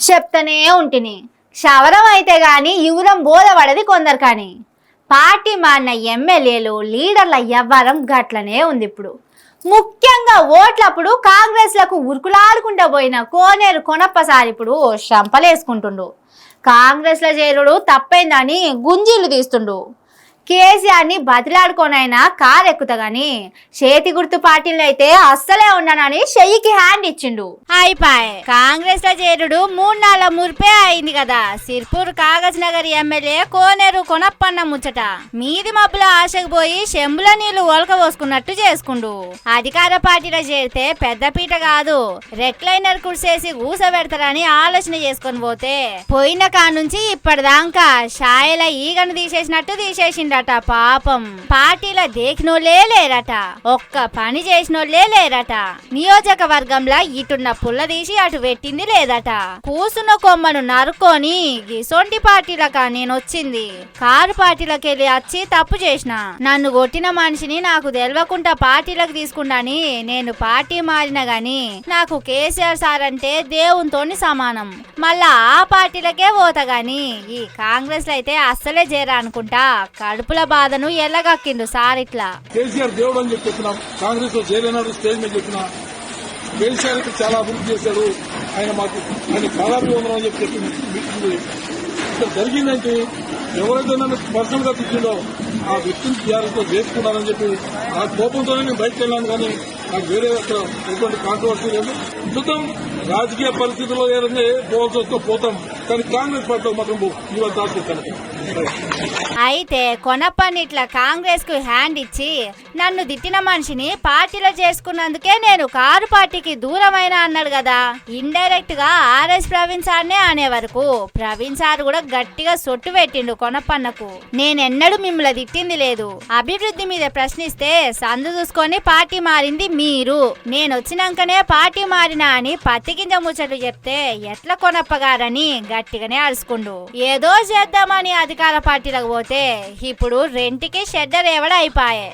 చెప్తనే ఉంటిని. క్షవరం అయితే గాని యువరం బోధపడది కొందరు. కానీ పార్టీ మారిన ఎమ్మెల్యేలు లీడర్ల వ్యవహారం గట్లనే ఉంది. ఇప్పుడు ముఖ్యంగా ఓట్లప్పుడు కాంగ్రెస్లకు ఉరుకులాడుకుంటూ పోయిన కోనేరు కొనప్పసారి ఇప్పుడు శంపలేసుకుంటుండు. కాంగ్రెస్లో చేరుడు తప్పైందని గుంజీలు తీస్తుండు. కేసీఆర్ని బతిలాడుకోనైనా కారు ఎక్కుతా గాని చేతి గుర్తు పార్టీలు అయితే అస్సలే ఉన్నానని చెయ్యికి హ్యాండ్ ఇచ్చిండు. అయిపాయ్ కాంగ్రెస్ లో చేరుడు 3 నాళ్ళ మురిపే అయింది కదా. సిర్పూర్ కాగజ్ నగర్ ఎమ్మెల్యే కోనేరు కొనప్పన్న ముచ్చట మీది మబ్బుల ఆశకు పోయి చెంబుల నీళ్లు ఒలక పోసుకున్నట్టు చేసుకుండు. అధికార పార్టీలో చేరితే పెద్ద పీట కాదు, రెక్లైనర్ కుర్సేసి కూసబెడతారని ఆలోచన చేసుకొని పోతే పోయిన కానుంచి ఇప్పటిదాకా షాయల ఈగను తీసేసినట్టు తీసేసిండు. పాపం పార్టీలో దేకినోళ్లే లేరట, ఒక్క పని చేసినోళ్లే లేరట. నియోజకవర్గంలో ఇటున్న పుల్ల తీసి అటు పెట్టింది లేదట. కూసున్న కొమ్మను నరుక్కొని గిసొంటి పార్టీలకా నేనొచ్చింది. కారు పార్టీలకు వెళ్ళి వచ్చి తప్పు చేసిన, నన్ను కొట్టిన మనిషిని నాకు తెలవకుండా పార్టీలకు తీసుకున్నాని నేను పార్టీ మారిన గాని నాకు కేసీఆర్ సార్ అంటే దేవునితోని సమానం. మళ్ళా ఆ పార్టీలకే పోతా గాని ఈ కాంగ్రెస్ లో అయితే అస్సలే చేరా అనుకుంటా. కడుపుల బాధను ఎల్లగక్కిండు సార్. ఇట్లా కేసీఆర్ దేవుడు అని చెప్పి చెప్పినాం, కాంగ్రెస్ లో చేరినాడు స్టేజ్ మీద చెప్పినా. కేసీఆర్ చాలా అభివృద్ధి చేశాడు, ఆయన పాదాభివందనం అని చెప్పి చెప్పింది. ఇక్కడ జరిగిందంటే ఎవరైతే నన్ను పర్సనల్ గా తిట్టిండో ఆ వ్యక్తిని టీఆర్ఎస్ లో చేసుకున్నారని చెప్పి ఆ కోపంతోనే నేను బయటకు వెళ్ళాను. కానీ నాకు వేరే అక్కడ ఎటువంటి కాంట్రవర్సీ లేదు. చూద్దాం, రాజకీయ పరిస్థితుల్లో ఏదైనా పోవాల్సి వస్తే పోతాం, కానీ కాంగ్రెస్ పార్టీలో మాత్రం ఇవాళ దాచుకుంటాను. అయితే కొనప్పనిట్ల కాంగ్రెస్ కు హ్యాండ్ ఇచ్చి నన్ను తిట్టిన మనిషిని పార్టీలో చేసుకున్నందుకే నేను కారు పార్టీకి దూరమైన అన్నాడు కదా. ఇండైరెక్ట్ గా ఆర్ఎస్ ప్రవీణ్ సార్నే అనే వరకు ప్రవీణ్ సార్ కూడా గట్టిగా సొట్టు పెట్టిండు కొనప్పన్నకు. నేనెన్నడూ మిమ్మల్ని తిట్టింది లేదు, అభివృద్ధి మీద ప్రశ్నిస్తే సందు చూసుకొని పార్టీ మారింది మీరు, నేనొచ్చినాకనే పార్టీ మారినా అని పత్తికింజ ముచ్చట్లు చెప్తే ఎట్లా కొనప్పగారని గట్టిగానే అరుచుకుండు. ఏదో చేద్దామని అధికార పార్టీలకు పోతే ఇప్పుడు రెంటికి షెడ్డర్ ఎవడ అయిపాయే.